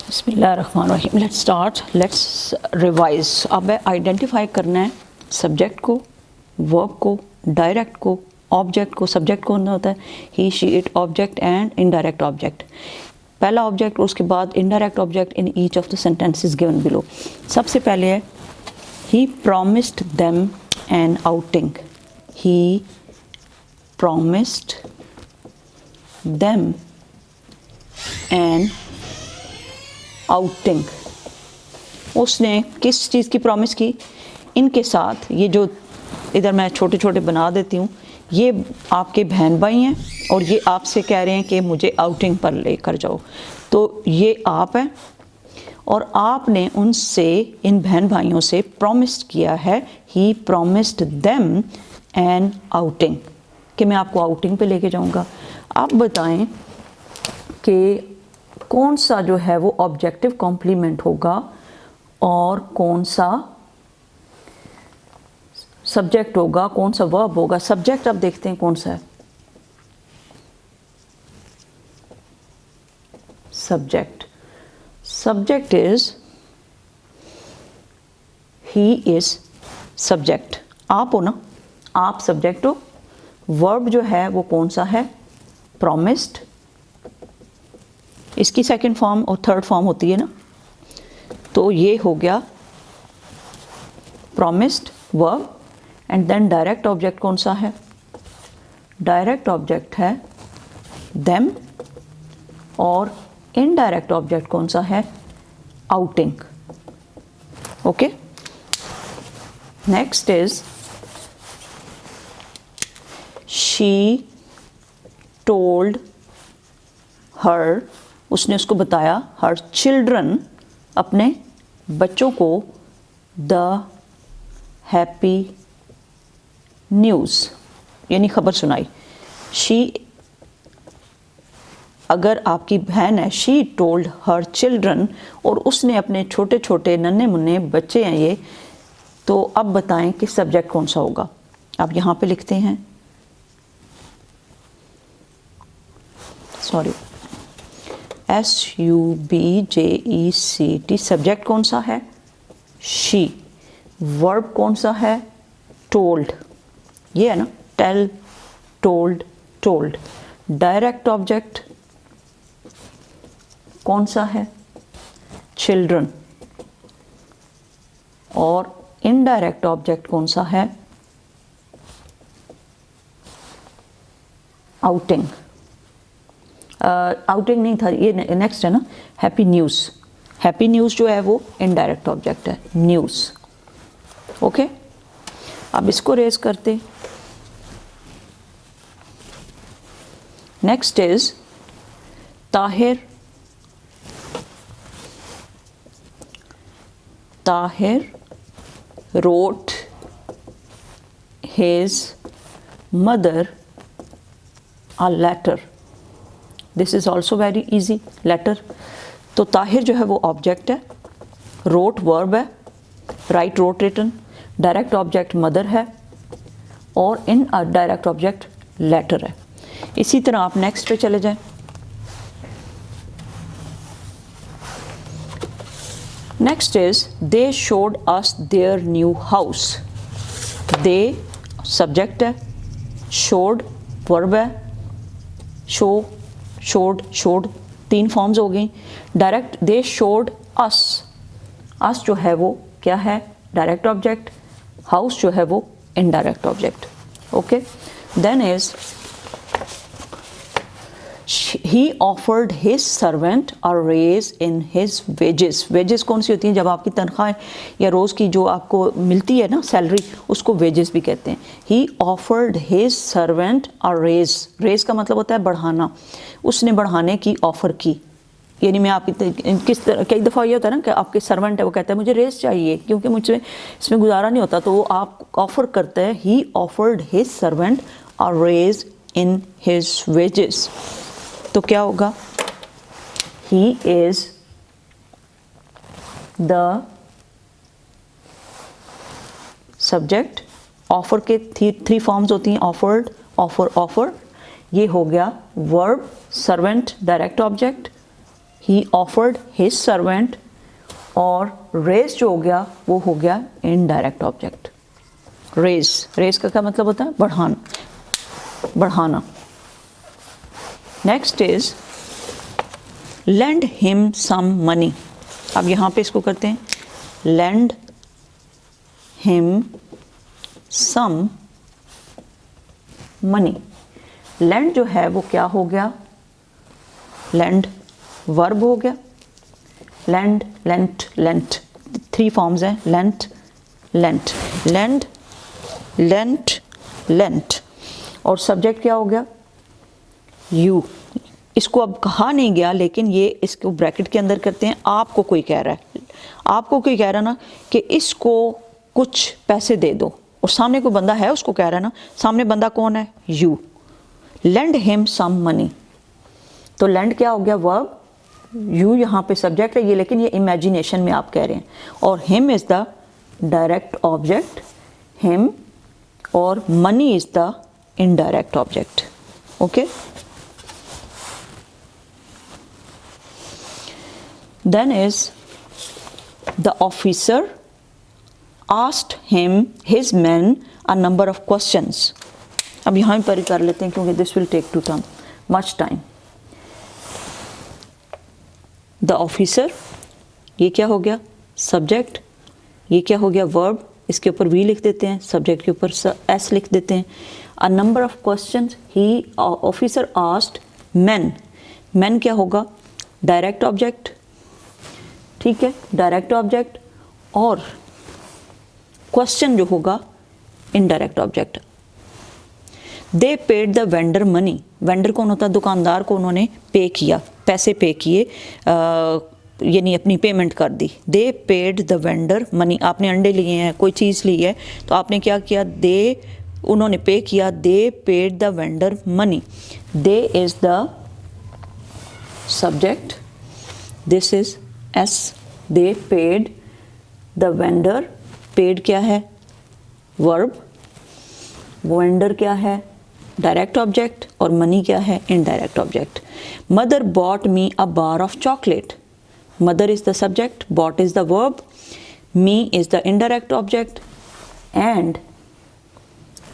बिस्मिल्लाहिर्रहमानिर्रहीम। Let's start, let's revise. अब identify करना है सब्जेक्ट को, वर्ब को, डायरेक्ट को, ऑब्जेक्ट को। सब्जेक्ट कौन होता है? He, she, it, object and indirect object. पहला ऑब्जेक्ट, उसके बाद indirect object in each of the sentences given below. सबसे पहले है he promised them an outing. He promised them an outing. उसने किस चीज़ की प्रॉमिस की? इनके साथ, ये जो इधर मैं छोटे छोटे बना देती हूँ, ये आपके बहन भाई हैं और ये आपसे कह रहे हैं कि मुझे आउटिंग पर लेकर जाओ। तो ये आप हैं और आपने उनसे, इन बहन भाइयों से प्रॉमिस किया है, he promised them an outing, कि मैं आपको आउटिंग पे लेके जाऊँगा। आप बताएं कि कौन सा जो है वो ऑब्जेक्टिव कॉम्प्लीमेंट होगा और कौन सा सब्जेक्ट होगा, कौन सा वर्ब होगा। सब्जेक्ट अब देखते हैं कौन सा है। Subject is, he is subject. आप हो ना, आप सब्जेक्ट हो। वर्ब जो है वो कौन सा है? प्रॉमिस्ड। इसकी सेकंड फॉर्म और थर्ड फॉर्म होती है ना, तो ये हो गया promised verb. And then direct object कौन सा है? डायरेक्ट ऑब्जेक्ट है देम। और इनडायरेक्ट ऑब्जेक्ट कौन सा है? Outing. Okay, next is she told her, उसने उसको बताया, हर चिल्ड्रन, अपने बच्चों को, द हैप्पी न्यूज़, यानी खबर सुनाई। शी, अगर आपकी बहन है, शी टोल्ड हर चिल्ड्रन, और उसने अपने छोटे छोटे नन्हे मुन्ने बच्चे हैं ये, तो अब बताएं कि सब्जेक्ट कौन सा होगा। आप यहाँ पे लिखते हैं, सॉरी, SUBJECT। सब्जेक्ट कौन सा है? शी। वर्ब कौन सा है? टोल्ड। ये है ना, tell, told, told. Direct object कौन सा है? चिल्ड्रन। और इनडायरेक्ट ऑब्जेक्ट कौन सा है? आउटिंग। आउटिंग नहीं था, ये नेक्स्ट है ना, हैप्पी न्यूज़। हैप्पी न्यूज़ जो है वो इनडायरेक्ट ऑब्जेक्ट है, न्यूज़। ओके, अब इसको रेज करते। Next is Tahir. Tahir wrote his mother a letter. This is also very easy, letter. तो ताहिर जो है वो ऑब्जेक्ट है, रोट वर्ब है, write wrote written, direct object mother है, और इन डायरेक्ट ऑब्जेक्ट लेटर है। इसी तरह आप नेक्स्ट पे चले जाएं। Next is they showed us their new house. They subject है, शोड वर्ब है, शो, शोड, शोड, तीन फॉर्म्स हो गई। Direct, they showed us. अस जो है वो क्या है? Direct object. हाउस जो है वो indirect object. Okay, then is he offered his servant a raise in his wages. Wages कौन सी होती हैं? जब आपकी तनख्वाह या रोज़ की जो आपको मिलती है ना सैलरी, उसको वेजेस भी कहते हैं। He offered his servant a raise. Raise का मतलब होता है बढ़ाना। उसने बढ़ाने की ऑफ़र की, यानी मैं आपकी किस तरह, कई दफ़ा ये होता है ना कि आपके सर्वेंट है, वो कहता है मुझे रेस चाहिए क्योंकि मुझसे इसमें गुजारा नहीं होता, तो वो आप ऑफ़र करता है। He offered his servant a raise in his wages. तो क्या होगा? He is the subject. Offer के थ्री फॉर्म्स होती हैं, ऑफर्ड, ऑफर, ऑफर। ये हो गया verb, servant direct object, he offered his servant, और रेज जो हो गया वो हो गया इनडायरेक्ट ऑब्जेक्ट। रेज का क्या मतलब होता है? बढ़ाना। Next is lend him some money. अब यहाँ पे इसको करते हैं lend him some money. Lend जो है वो क्या हो गया? लेंड वर्ब हो गया। लेंड, लेंट, लेंट, 3 फॉर्म्स हैं, lent, lent, lend, lent, lent, और सब्जेक्ट क्या हो गया? यू। इसको अब कहा नहीं गया, लेकिन ये इसको ब्रैकेट के अंदर करते हैं। आपको कोई कह रहा है, आपको कोई कह रहा है ना कि इसको कुछ पैसे दे दो, और सामने कोई बंदा है उसको कह रहा है ना, सामने बंदा कौन है? You. Lend him some money, तो लेंड क्या हो गया? वर्ब, यू यहाँ पे सब्जेक्ट है ये, लेकिन ये इमेजिनेशन में आप कह रहे हैं, और him is the direct object, him, और money is the indirect object. Okay, then is the officer asked him his men a number of questions। अब यहाँ पर कर लेते हैं क्योंकि this will take too much time। The officer, ये क्या हो गया? सब्जेक्ट। ये क्या हो गया? वर्ब। इसके ऊपर वी लिख देते हैं, सब्जेक्ट के ऊपर एस लिख देते हैं। A number of questions, he officer asked man. Man क्या होगा? डायरेक्ट ऑब्जेक्ट, ठीक है, डायरेक्ट ऑब्जेक्ट, और क्वेश्चन जो होगा indirect object. They paid the vendor money. Vendor कौन होता है? दुकानदार को उन्होंने पे किया, पैसे पे किए, यानी अपनी पेमेंट कर दी। They paid the vendor money. आपने अंडे लिए हैं, कोई चीज़ ली है, तो आपने क्या किया? उन्होंने पे किया। दे paid the vendor money. They is the subject, this is S. They paid the vendor, paid क्या है? वर्ब, वेंडर क्या है? डायरेक्ट ऑब्जेक्ट, और मनी क्या है? Indirect object. Mother bot me a bar of chocolate. Mother is the subject, bot is the verb, me is the indirect object, and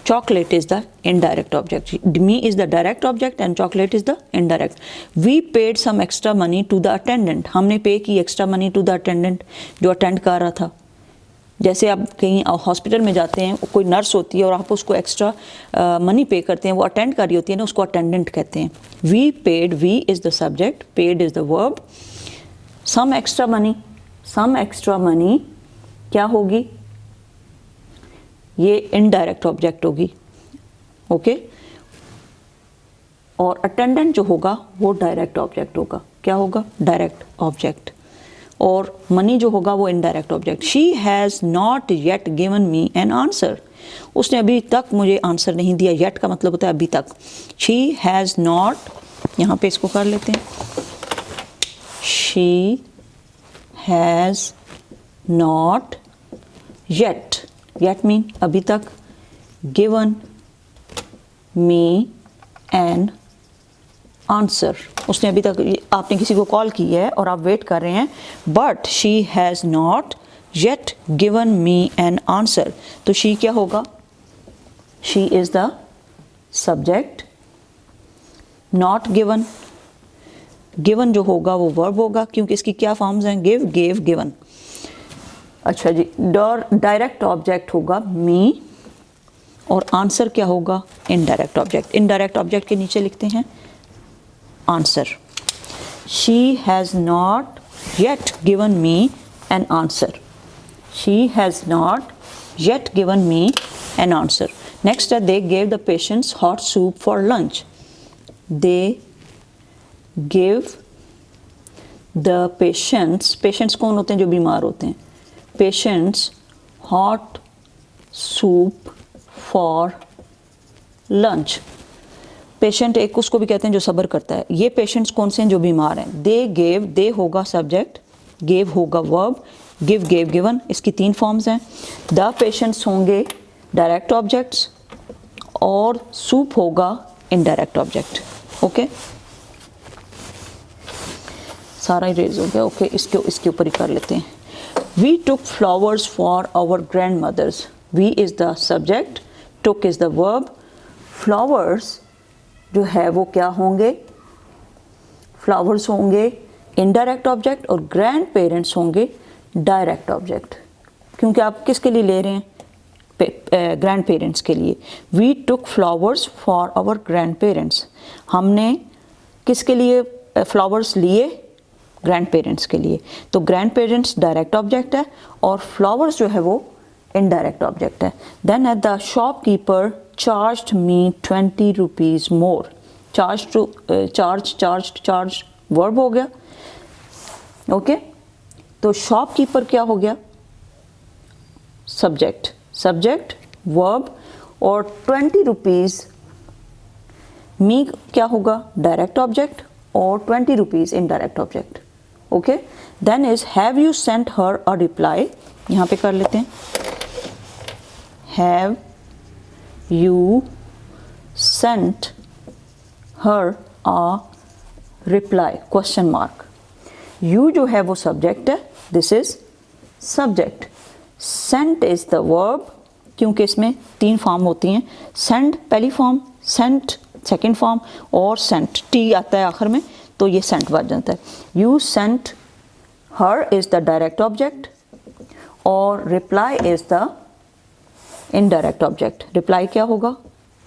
chocolate is the indirect object. Me is the direct object and chocolate is the indirect. We paid some extra money to the attendant. हमने पे की extra money to the attendant जो attend कर रहा था। जैसे आप कहीं हॉस्पिटल में जाते हैं, कोई नर्स होती है और आप उसको एक्स्ट्रा मनी पे करते हैं, वो अटेंड कर रही होती है ना, उसको अटेंडेंट कहते हैं। We paid, we is the subject, paid is the verb. Some extra money, some extra money क्या होगी? ये इनडायरेक्ट ऑब्जेक्ट होगी। ओके, और अटेंडेंट जो होगा वो डायरेक्ट ऑब्जेक्ट होगा। क्या होगा? Direct object. और मनी जो होगा वो indirect object. She has not yet given me an answer. उसने अभी तक मुझे आंसर नहीं दिया। येट का मतलब होता है अभी तक। शी हैज़ नॉट, यहाँ पे इसको कर लेते हैं, she has not yet, yet mean अभी तक, गिवन मी एन आंसर। उसने अभी तक, आपने किसी को कॉल की है और आप वेट कर रहे हैं, but she has not yet given me an answer. तो शी क्या होगा? She is the subject, not given, given जो होगा वो वर्ब होगा, क्योंकि इसकी क्या फॉर्म्स हैं? Give, gave, given. अच्छा जी, डायरेक्ट ऑब्जेक्ट होगा मी, और आंसर क्या होगा? Indirect object. इनडायरेक्ट ऑब्जेक्ट के नीचे लिखते हैं answer. She has not yet given me an answer. She has not yet given me an answer. Next है, they gave the patients hot soup for lunch. They give the patients, patients कौन होते हैं? जो बीमार होते हैं। Patients hot soup for lunch. Patient एक उसको भी कहते हैं जो सब्र करता है। ये पेशेंट्स कौन से हैं? जो बीमार हैं। दे गेव, दे होगा सब्जेक्ट, गेव होगा वर्ब, गिव, गेव, गिवन, इसकी 3 फॉर्म्स हैं। द पेशेंट्स होंगे डायरेक्ट ऑब्जेक्ट्स, और सूप होगा इनडायरेक्ट ऑब्जेक्ट। ओके, सारा इरेज हो गया, ओके इसके ऊपर ही कर लेते हैं। We took flowers for our grand mothers, we is the subject, took is the verb, flowers जो है वो क्या होंगे, फ्लावर्स होंगे इनडायरेक्ट ऑब्जेक्ट और ग्रैंड पेरेंट्स होंगे डायरेक्ट ऑब्जेक्ट, क्योंकि आप किसके लिए ले रहे हैं, ग्रैंड पेरेंट्स के लिए। We took flowers for our grand parents, हमने किसके लिए फ्लावर्स लिए, ग्रैंड पेरेंट्स के लिए। तो ग्रैंड पेरेंट्स डायरेक्ट ऑब्जेक्ट है और फ्लावर्स जो है वो इनडायरेक्ट ऑब्जेक्ट है। Then at the shopkeeper charged me 20 rupees more, charge verb हो गया, ओके। तो शॉपकीपर क्या हो गया, सब्जेक्ट वर्ब, और 20 रुपीज़ मी क्या होगा, डायरेक्ट ऑब्जेक्ट, और 20 rupees indirect object, okay. Then is have you sent her a reply, यहाँ पे कर लेते हैं, have you sent her a reply, question mark. You जो है वो सब्जेक्ट है, this is subject, sent is the verb, क्योंकि इसमें 3 फॉर्म होती हैं, सेंड पहली फॉर्म, सेंट सेकंड फॉर्म, और सेंट टी आता है आखिर में, तो ये सेंट बन जाता है। You sent her is the direct object और reply is the indirect object. Reply क्या होगा,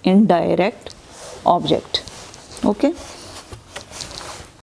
इनडायरेक्ट ऑब्जेक्ट, ओके।